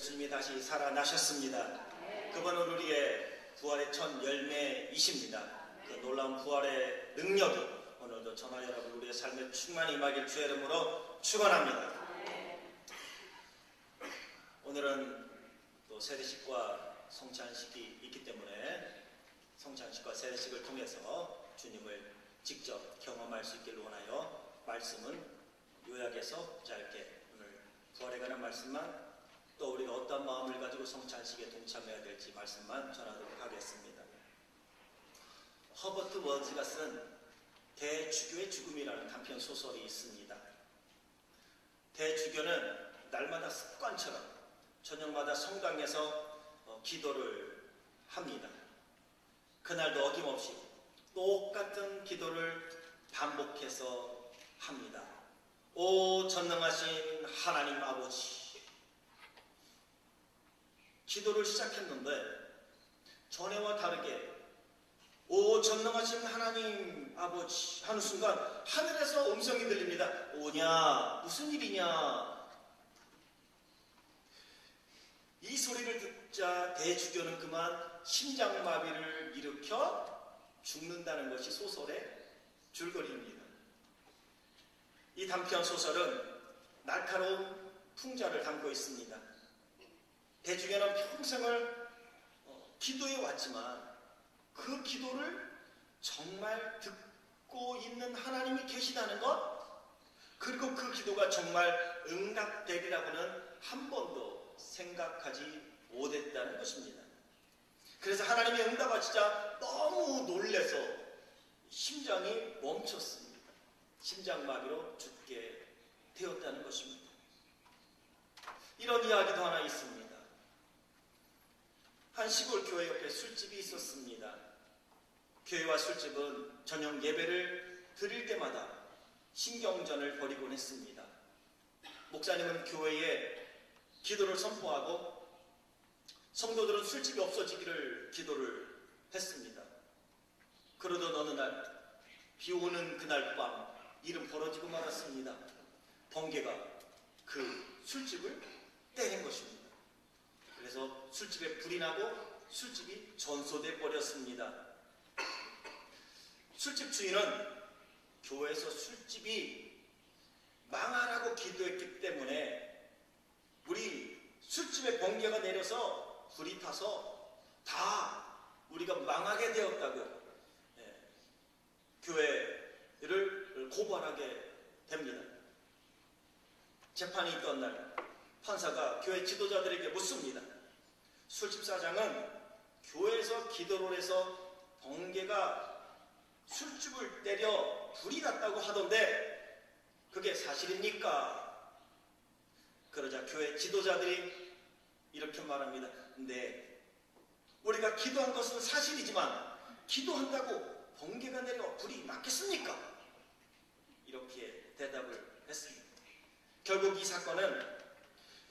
예수님이 다시 살아나셨습니다. 그분은 우리의 부활의 첫 열매이십니다. 그 놀라운 부활의 능력이 오늘도 저나 여러분 우리의 삶에 충만히 임하길 주의 이름으로 축원합니다. 오늘은 또 세례식과 성찬식이 있기 때문에 성찬식과 세례식을 통해서 주님을 직접 경험할 수 있기를 원하여 말씀은 요약해서 짧게 오늘 부활에 관한 말씀만 또 우리가 어떤 마음을 가지고 성찬식에 동참해야 될지 말씀만 전하도록 하겠습니다. 허버트 월즈가 쓴 대주교의 죽음이라는 단편 소설이 있습니다. 대주교는 날마다 습관처럼 저녁마다 성당에서 기도를 합니다. 그날도 어김없이 똑같은 기도를 반복해서 합니다. 오 전능하신 하나님 아버지, 기도를 시작했는데 전에와 다르게 오 전능하신 하나님 아버지 하는 순간 하늘에서 음성이 들립니다. 오냐, 무슨 일이냐. 이 소리를 듣자 대주교는 그만 심장마비를 일으켜 죽는다는 것이 소설의 줄거리입니다. 이 단편 소설은 날카로운 풍자를 담고 있습니다. 대주교는 평생을 기도해 왔지만 그 기도를 정말 듣고 있는 하나님이 계시다는 것, 그리고 그 기도가 정말 응답되리라고는 한 번도 생각하지 못했다는 것입니다. 그래서 하나님이 응답하시자 너무 놀라서 심장이 멈췄습니다. 심장마비로 죽게 되었다는 것입니다. 이런 이야기도 하나 있습니다. 한 시골 교회 옆에 술집이 있었습니다. 교회와 술집은 저녁 예배를 드릴 때마다 신경전을 벌이곤 했습니다. 목사님은 교회에 기도를 선포하고 성도들은 술집이 없어지기를 기도를 했습니다. 그러던 어느 날 비 오는 그날 밤 일은 벌어지고 말았습니다. 번개가 그 술집을 때린 것입니다. 그래서 술집에 불이 나고 술집이 전소돼 버렸습니다. 술집 주인은 교회에서 술집이 망하라고 기도했기 때문에 우리 술집에 번개가 내려서 불이 타서 다 우리가 망하게 되었다고 교회를 고발하게 됩니다. 재판이 있던 날 판사가 교회 지도자들에게 묻습니다. 술집 사장은 교회에서 기도를 해서 번개가 술집을 때려 불이 났다고 하던데 그게 사실입니까? 그러자 교회 지도자들이 이렇게 말합니다. 네, 우리가 기도한 것은 사실이지만 기도한다고 번개가 내려 불이 났겠습니까? 이렇게 대답을 했습니다. 결국 이 사건은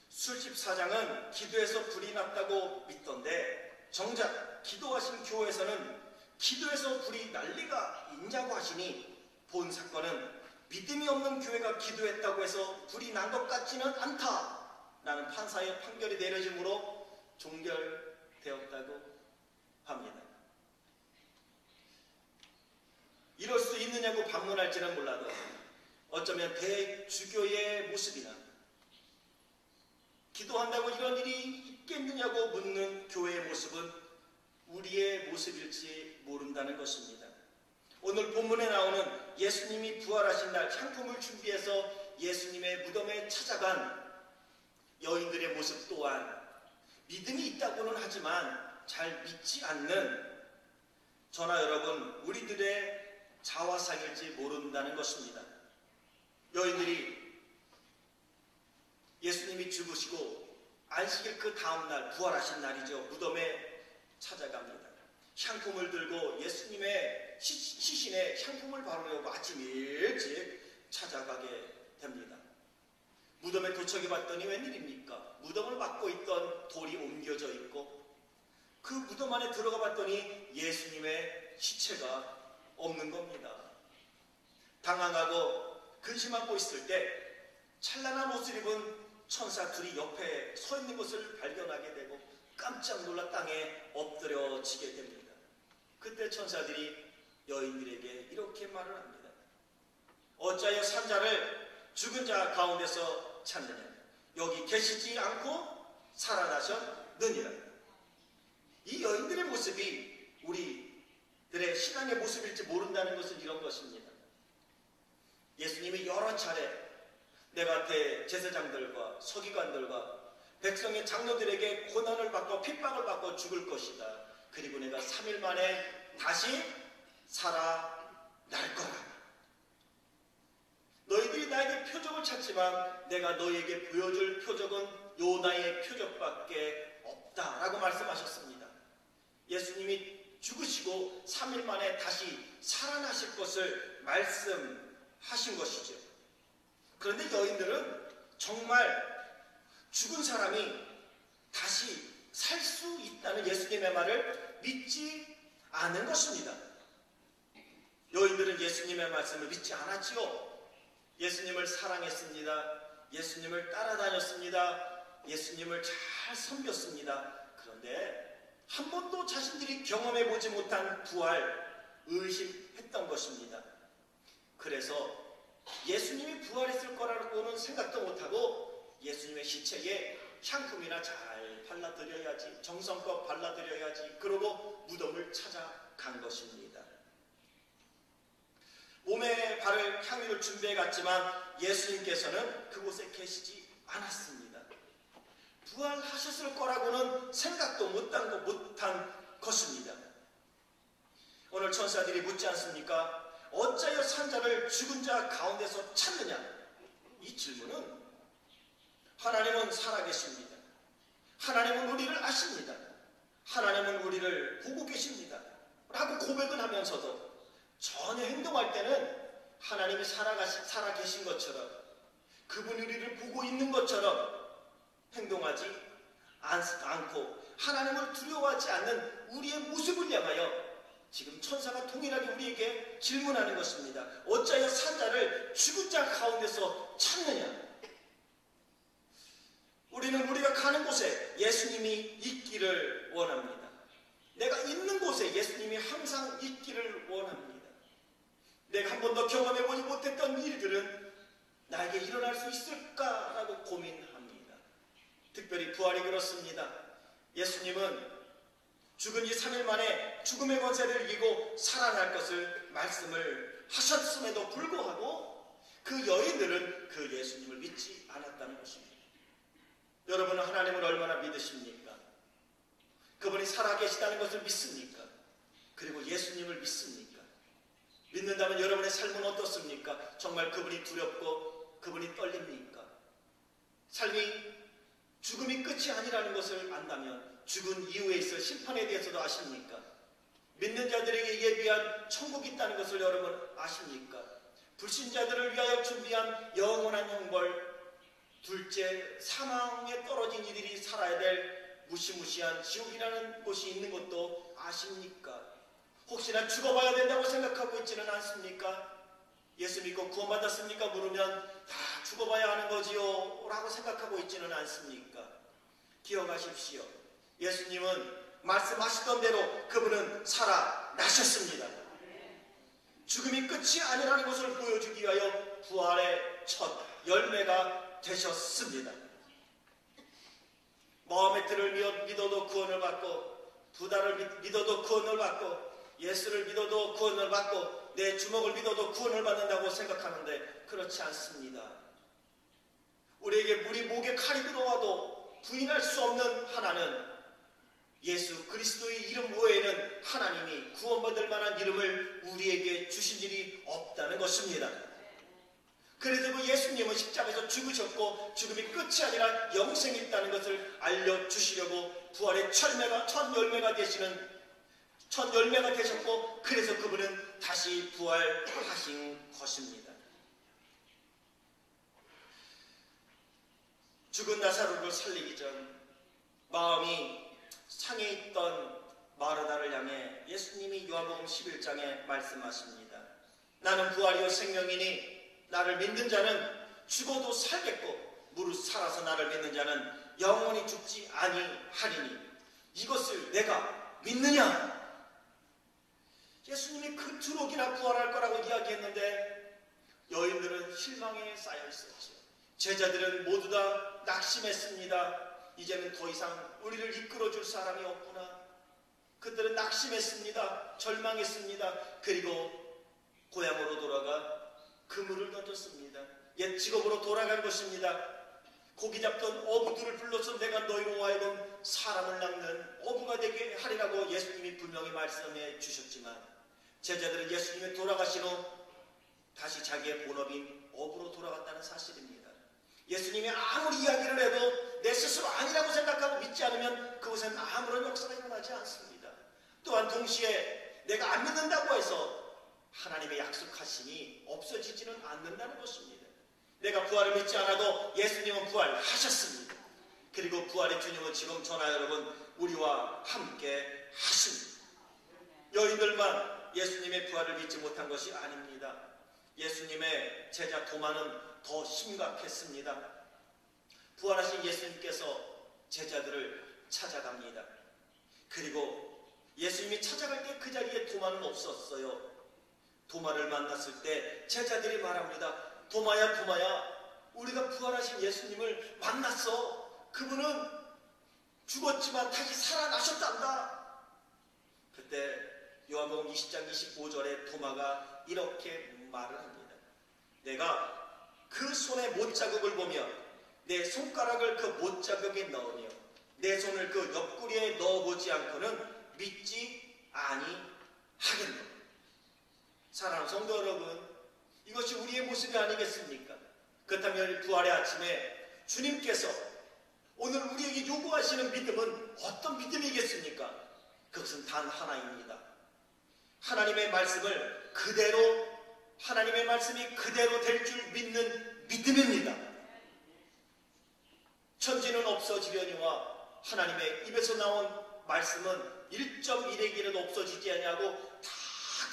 술집 사장은 기도해서 불이 났다고 믿던데 정작 기도하신 교회에서는 기도해서 불이 날 리가 있냐고 하시니 본 사건은 믿음이 없는 교회가 기도했다고 해서 불이 난 것 같지는 않다라는 판사의 판결이 내려짐으로 종결되었다고 합니다. 이럴 수 있느냐고 반문할지는 몰라도 어쩌면 대주교의 모습이나 기도한다고 이런 일이 있겠느냐고 묻는 교회의 모습은 우리의 모습일지 모른다는 것입니다. 오늘 본문에 나오는 예수님이 부활하신 날 향품을 준비해서 예수님의 무덤에 찾아간 여인들의 모습 또한 믿음이 있다고는 하지만 잘 믿지 않는 저나 여러분 우리들의 자화상일지 모른다는 것입니다. 여인들이 예수님이 죽으시고 안식일 그 다음날 부활하신 날이죠. 무덤에 찾아갑니다. 향품을 들고 예수님의 시신에 향품을 바르려고 아침 일찍 찾아가게 됩니다. 무덤에 도착해 봤더니 웬일입니까? 무덤을 막고 있던 돌이 옮겨져 있고 그 무덤 안에 들어가 봤더니 예수님의 시체가 없는 겁니다. 당황하고 근심하고 있을 때 찬란한 옷을 입은 천사 둘이 옆에 서 있는 것을 발견하게 되고 깜짝 놀라 땅에 엎드려지게 됩니다. 그때 천사들이 여인들에게 이렇게 말을 합니다. 어찌하여 산자를 죽은 자 가운데서 찾느냐? 여기 계시지 않고 살아나셨느니라. 이 여인들의 모습이 우리들의 신앙의 모습일지 모른다는 것은 이런 것입니다. 예수님이 여러 차례 내가 대제사장들과 서기관들과 백성의 장로들에게 고난을 받고 핍박을 받고 죽을 것이다. 그리고 내가 3일 만에 다시 살아날 거라. 너희들이 나에게 표적을 찾지만 내가 너희에게 보여줄 표적은 요나의 표적밖에 없다라고 말씀하셨습니다. 예수님이 죽으시고 3일 만에 다시 살아나실 것을 말씀하신 것이죠. 그런데 여인들은 정말 죽은 사람이 다시 살 수 있다는 예수님의 말을 믿지 않은 것입니다. 여인들은 예수님의 말씀을 믿지 않았지요. 예수님을 사랑했습니다. 예수님을 따라다녔습니다. 예수님을 잘 섬겼습니다. 그런데 한 번도 자신들이 경험해보지 못한 부활, 의심했던 것입니다. 그래서 예수님이 부활했을 거라고는 생각도 못하고 예수님의 시체에 향품이나 잘 발라드려야지, 정성껏 발라드려야지, 그러고 무덤을 찾아간 것입니다. 몸에 바를 향유를 준비해 갔지만 예수님께서는 그곳에 계시지 않았습니다. 부활하셨을 거라고는 생각도 못한 것입니다. 오늘 천사들이 묻지 않습니까? 어찌하여 산자를 죽은 자 가운데서 찾느냐? 이 질문은 하나님은 살아계십니다. 하나님은 우리를 아십니다. 하나님은 우리를 보고 계십니다. 라고 고백을 하면서도 전혀 행동할 때는 하나님이 살아계신 것처럼 그분이 우리를 보고 있는 것처럼 행동하지 않고 하나님을 두려워하지 않는 우리의 모습을 향하여 지금 천사가 동일하게 우리에게 질문하는 것입니다. 어찌하여 산자를 죽은 자 가운데서 찾느냐? 우리는 우리가 가는 곳에 예수님이 있기를 원합니다. 내가 있는 곳에 예수님이 항상 있기를 원합니다. 내가 한 번도 경험해보지 못했던 일들은 나에게 일어날 수 있을까라고 고민합니다. 특별히 부활이 그렇습니다. 예수님은 죽은 지 3일 만에 죽음의 권세를 이기고 살아날 것을 말씀을 하셨음에도 불구하고 그 여인들은 그 예수님을 믿지 않았다는 것입니다. 여러분은 하나님을 얼마나 믿으십니까? 그분이 살아계시다는 것을 믿습니까? 그리고 예수님을 믿습니까? 믿는다면 여러분의 삶은 어떻습니까? 정말 그분이 두렵고 그분이 떨립니까? 삶이 죽음이 끝이 아니라는 것을 안다면 죽은 이후에 있을 심판에 대해서도 아십니까? 믿는 자들에게 예비한 천국이 있다는 것을 여러분 아십니까? 불신자들을 위하여 준비한 영원한 형벌, 둘째 사망에 떨어진 이들이 살아야 될 무시무시한 지옥이라는 곳이 있는 것도 아십니까? 혹시나 죽어봐야 된다고 생각하고 있지는 않습니까? 예수 믿고 구원받았습니까? 물으면 다 죽어봐야 하는 거지요 라고 생각하고 있지는 않습니까? 기억하십시오. 예수님은 말씀하시던 대로 그분은 살아나셨습니다. 죽음이 끝이 아니라는 것을 보여주기 위하여 부활의 첫 열매가 되셨습니다. 마음의 틀을 믿어도 구원을 받고, 부다를 믿어도 구원을 받고, 예수를 믿어도 구원을 받고, 내 주먹을 믿어도 구원을 받는다고 생각하는데 그렇지 않습니다. 우리에게 우리 목에 칼이 들어와도 부인할 수 없는 하나는 예수 그리스도의 이름 외에는 하나님이 구원받을 만한 이름을 우리에게 주신 일이 없다는 것입니다. 그래서 그 예수님은 십자가에서 죽으셨고 죽음이 끝이 아니라 영생이 있다는 것을 알려주시려고 부활의 첫 열매가 되셨고, 그래서 그분은 다시 부활하신 것입니다. 죽은 나사로를 살리기 전 마음이 상해 있던 마르다를 향해 예수님이 요한복음 11장에 말씀하십니다. 나는 부활이요 생명이니 나를 믿는 자는 죽어도 살겠고 무릇 살아서 나를 나를 믿는 자는 영원히 죽지 아니하리니 이것을 내가 믿느냐? 예수님이 그 두록이나 부활할 거라고 이야기했는데 여인들은 실망에 쌓여 있었죠. 제자들은 모두 다 낙심했습니다. 이제는 더 이상 우리를 이끌어줄 사람이 없구나. 그들은 낙심했습니다. 절망했습니다. 그리고 고향으로 돌아가 그물을 던졌습니다. 옛 직업으로 돌아간 것입니다. 고기 잡던 어부들을 불러서 내가 너희로 하여금 사람을 낚는 어부가 되게 하리라고 예수님이 분명히 말씀해 주셨지만 제자들은 예수님이 돌아가신 후 다시 자기의 본업인 어부로 돌아갔다는 사실입니다. 예수님이 아무리 이야기를 해도 내 스스로 아니라고 생각하고 믿지 않으면 그곳엔 아무런 역사가 일어나지 않습니다. 또한 동시에 내가 안 믿는다고 해서 하나님의 약속하심이 없어지지는 않는다는 것입니다. 내가 부활을 믿지 않아도 예수님은 부활하셨습니다. 그리고 부활의 주님은 지금 저나 여러분 우리와 함께 하십니다. 여인들만 예수님의 부활을 믿지 못한 것이 아닙니다. 예수님의 제자 도마는 더 심각했습니다. 부활하신 예수님께서 제자들을 찾아갑니다. 그리고 예수님이 찾아갈 때 그 자리에 도마는 없었어요. 도마를 만났을 때 제자들이 말합니다. 도마야 도마야 우리가 부활하신 예수님을 만났어. 그분은 죽었지만 다시 살아나셨단다. 그때 요한복음 20장 25절에 도마가 이렇게 말을 합니다. 내가 그 손의 못자국을 보며 내 손가락을 그 못자국에 넣으며 내 손을 그 옆구리에 넣어보지 않고는 믿지 아니하겠노라. 사랑하는 성도 여러분, 이것이 우리의 모습이 아니겠습니까? 그렇다면 부활의 아침에 주님께서 오늘 우리에게 요구하시는 믿음은 어떤 믿음이겠습니까? 그것은 단 하나입니다. 하나님의 말씀을 그대로, 하나님의 말씀이 그대로 될 줄 믿는 믿음입니다. 천지는 없어지려니와 하나님의 입에서 나온 말씀은 1.1의 길은 없어지지 아니하고 다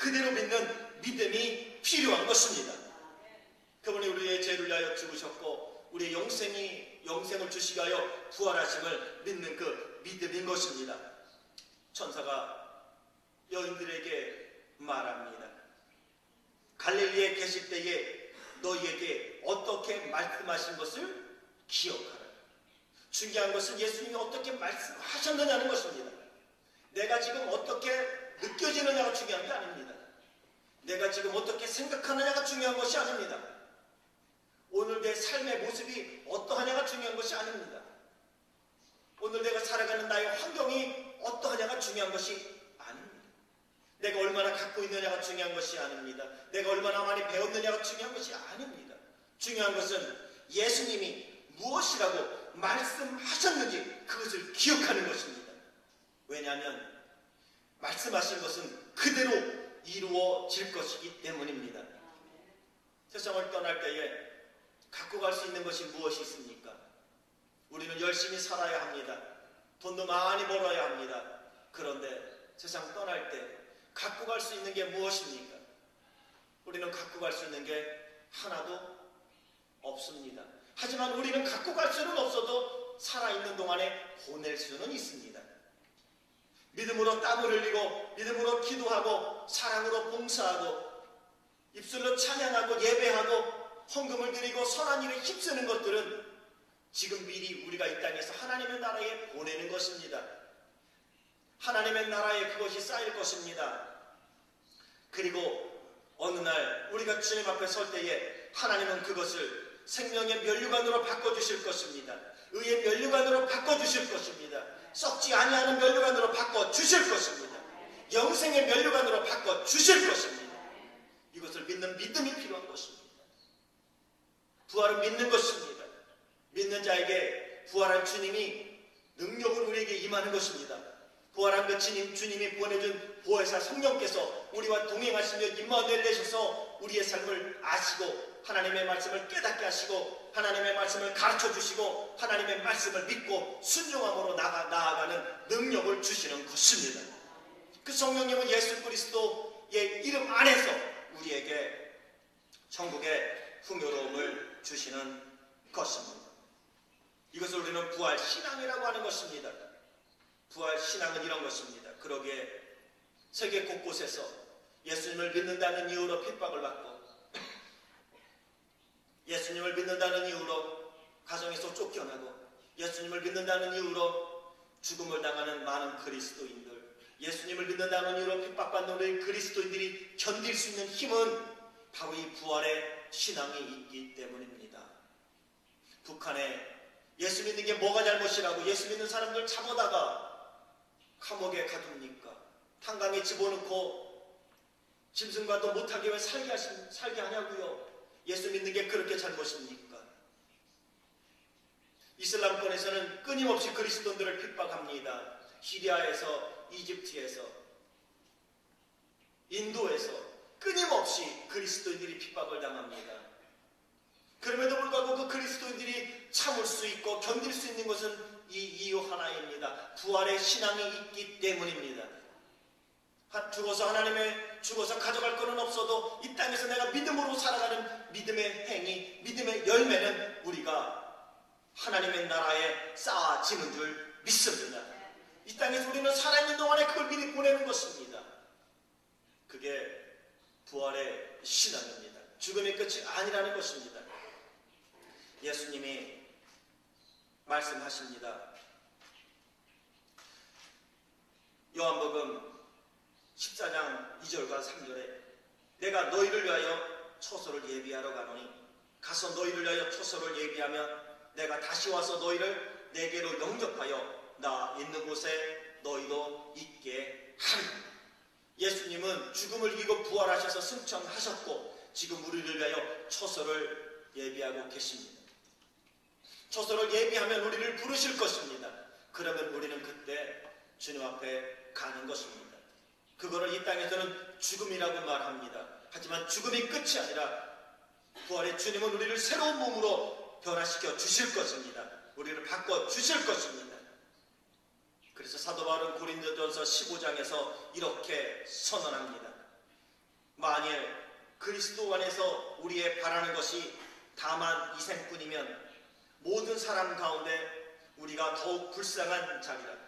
그대로 믿는 믿음이 필요한 것입니다. 그분이 우리의 죄를 위하여 죽으셨고 우리의 영생을 주시기 하여 부활하심을 믿는 그 믿음인 것입니다. 천사가 여인들에게 말합니다. 갈릴리에 계실 때에 너희에게 어떻게 말씀하신 것을 기억하라. 중요한 것은 예수님이 어떻게 말씀하셨느냐는 것입니다. 내가 지금 어떻게 느껴지느냐가 중요한 게 아닙니다. 내가 지금 어떻게 생각하느냐가 중요한 것이 아닙니다. 오늘 내 삶의 모습이 어떠하냐가 중요한 것이 아닙니다. 오늘 내가 살아가는 나의 환경이 어떠하냐가 중요한 것이 아닙니다. 내가 얼마나 갖고 있느냐가 중요한 것이 아닙니다. 내가 얼마나 많이 배웠느냐가 중요한 것이 아닙니다. 중요한 것은 예수님이 무엇이라고 말씀하셨는지 그것을 기억하는 것입니다. 왜냐하면 말씀하신 것은 그대로 이루어질 것이기 때문입니다. 세상을 떠날 때에 갖고 갈 수 있는 것이 무엇이 있습니까? 우리는 열심히 살아야 합니다. 돈도 많이 벌어야 합니다. 그런데 세상 떠날 때 갖고 갈 수 있는 게 무엇입니까? 우리는 갖고 갈 수 있는 게 하나도 없습니다. 하지만 우리는 갖고 갈 수는 없어도 살아있는 동안에 보낼 수는 있습니다. 믿음으로 땀을 흘리고 믿음으로 기도하고 사랑으로 봉사하고 입술로 찬양하고 예배하고 헌금을 드리고 선한 일에 힘쓰는 것들은 지금 미리 우리가 이 땅에서 하나님의 나라에 보내는 것입니다. 하나님의 나라에 그것이 쌓일 것입니다. 그리고 어느 날 우리가 주님 앞에 설 때에 하나님은 그것을 생명의 면류관으로 바꿔주실 것입니다. 의의 면류관으로 바꿔주실 것입니다. 썩지 아니하는 면류관으로 바꿔주실 것입니다. 영생의 면류관으로 바꿔주실 것입니다. 이것을 믿는 믿음이 필요한 것입니다. 부활은 믿는 것입니다. 믿는 자에게 부활한 주님이 능력을 우리에게 임하는 것입니다. 부활한 그 주님이 보내준 보혜사 성령께서 우리와 동행하시며 임마누엘 되셔서 우리의 삶을 아시고 하나님의 말씀을 깨닫게 하시고 하나님의 말씀을 가르쳐 주시고 하나님의 말씀을 믿고 순종함으로 나아가는 능력을 주시는 것입니다. 그 성령님은 예수 그리스도의 이름 안에서 우리에게 천국의 풍요로움을 주시는 것입니다. 이것을 부활 신앙이라고 하는 것입니다. 부활 신앙은 이런 것입니다. 그러기에 세계 곳곳에서 예수님을 믿는다는 이유로 핍박을 받고, 예수님을 믿는다는 이유로 가정에서 쫓겨나고, 예수님을 믿는다는 이유로 죽음을 당하는 많은 그리스도인들, 예수님을 믿는다는 이유로 핍박받는 우리 그리스도인들이 견딜 수 있는 힘은 바로 이 부활의 신앙이 있기 때문입니다. 북한에 예수 믿는 게 뭐가 잘못이라고 예수 믿는 사람들 잡아다가 감옥에 가둡니까? 탄광에 집어넣고 짐승과도 못하게 왜 살게 하냐고요? 예수 믿는 게 그렇게 잘못입니까? 이슬람권에서는 끊임없이 그리스도인들을 핍박합니다. 시리아에서, 이집트에서, 인도에서 끊임없이 그리스도인들이 핍박을 당합니다. 그럼에도 불구하고 그 그리스도인들이 참을 수 있고 견딜 수 있는 것은 이 이유 하나입니다. 부활의 신앙이 있기 때문입니다. 죽어서 가져갈 것은 없어도 이 땅에서 내가 믿음으로 살아가는 믿음의 행위, 믿음의 열매는 우리가 하나님의 나라에 쌓아지는 줄 믿습니다. 이 땅에서 우리는 살아있는 동안에 그걸 미리 보내는 것입니다. 그게 부활의 신앙입니다. 죽음의 끝이 아니라는 것입니다. 예수님이 말씀하십니다. 요한복음 14장 2절과 3절에 내가 너희를 위하여 처소를 예비하러 가노니 가서 너희를 위하여 처소를 예비하면 내가 다시 와서 너희를 내게로 영접하여 나 있는 곳에 너희도 있게 하리라. 예수님은 죽음을 이기고 부활하셔서 승천하셨고 지금 우리를 위하여 처소를 예비하고 계십니다. 처소를 예비하면 우리를 부르실 것입니다. 그러면 우리는 그때 주님 앞에 가는 것입니다. 그거를 이 땅에서는 죽음이라고 말합니다. 하지만 죽음이 끝이 아니라 부활의 주님은 우리를 새로운 몸으로 변화시켜 주실 것입니다. 우리를 바꿔 주실 것입니다. 그래서 사도 바울은 고린도전서 15장에서 이렇게 선언합니다. 만일 그리스도 안에서 우리의 바라는 것이 다만 이 생뿐이면 모든 사람 가운데 우리가 더욱 불쌍한 자리라.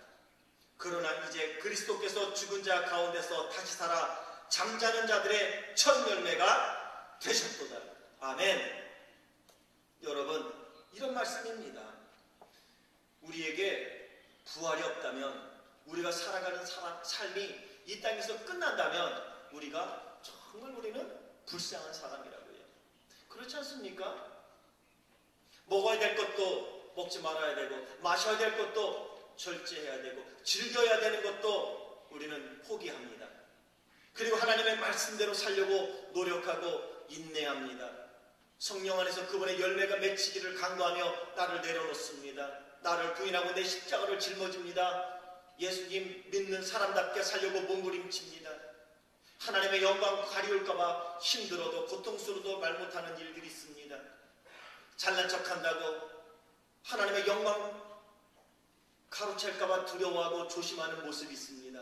그러나 이제 그리스도께서 죽은 자 가운데서 다시 살아 잠자는 자들의 첫 열매가 되셨도다. 아멘. 여러분, 이런 말씀입니다. 우리에게 부활이 없다면, 우리가 살아가는 삶이 이 땅에서 끝난다면 우리는 불쌍한 사람이라고요. 그렇지 않습니까? 먹어야 될 것도 먹지 말아야 되고, 마셔야 될 것도 절제해야 되고, 즐겨야 되는 것도 우리는 포기합니다. 그리고 하나님의 말씀대로 살려고 노력하고 인내합니다. 성령 안에서 그분의 열매가 맺히기를 간구하며 나를 내려놓습니다. 나를 부인하고 내 십자가를 짊어집니다. 예수님 믿는 사람답게 살려고 몸부림칩니다. 하나님의 영광 가리울까봐 힘들어도 고통스러워도 말 못하는 일들이 있습니다. 잘난 척한다고 하나님의 영광 가로챌까봐 두려워하고 조심하는 모습이 있습니다.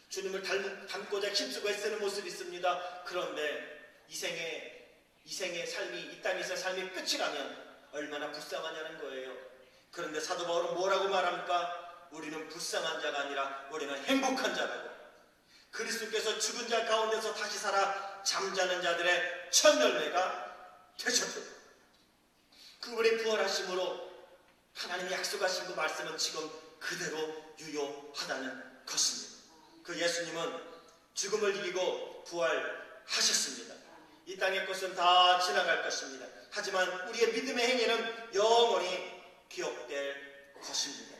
주님을 닮고자 힘쓰고 애쓰는 모습이 있습니다. 그런데 이 생의 삶이, 이 땅에서의 삶이 끝이라면 얼마나 불쌍하냐는 거예요. 그런데 사도 바울은 뭐라고 말합니까? 우리는 불쌍한 자가 아니라 우리는 행복한 자라고. 그리스도께서 죽은 자 가운데서 다시 살아 잠자는 자들의 첫 열매가 되셨다. 그분의 부활하심으로 하나님이 약속하신 그 말씀은 지금 그대로 유효하다는 것입니다. 그 예수님은 죽음을 이기고 부활하셨습니다. 이 땅의 것은 다 지나갈 것입니다. 하지만 우리의 믿음의 행위는 영원히 기억될 것입니다.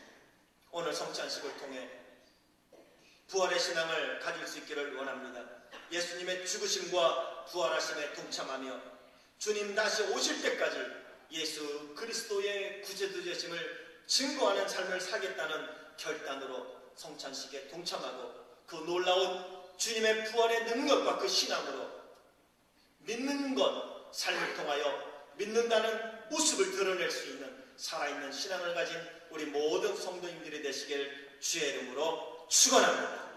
오늘 성찬식을 통해 부활의 신앙을 가질 수 있기를 원합니다. 예수님의 죽으심과 부활하심에 동참하며 주님 다시 오실 때까지 예수 그리스도의 구제도 되심을 증거하는 삶을 살겠다는 결단으로 성찬식에 동참하고 그 놀라운 주님의 부활의 능력과 그 신앙으로 믿는 것, 삶을 통하여 믿는다는 모습을 드러낼 수 있는 살아있는 신앙을 가진 우리 모든 성도님들이 되시길 주의 이름으로 축원합니다.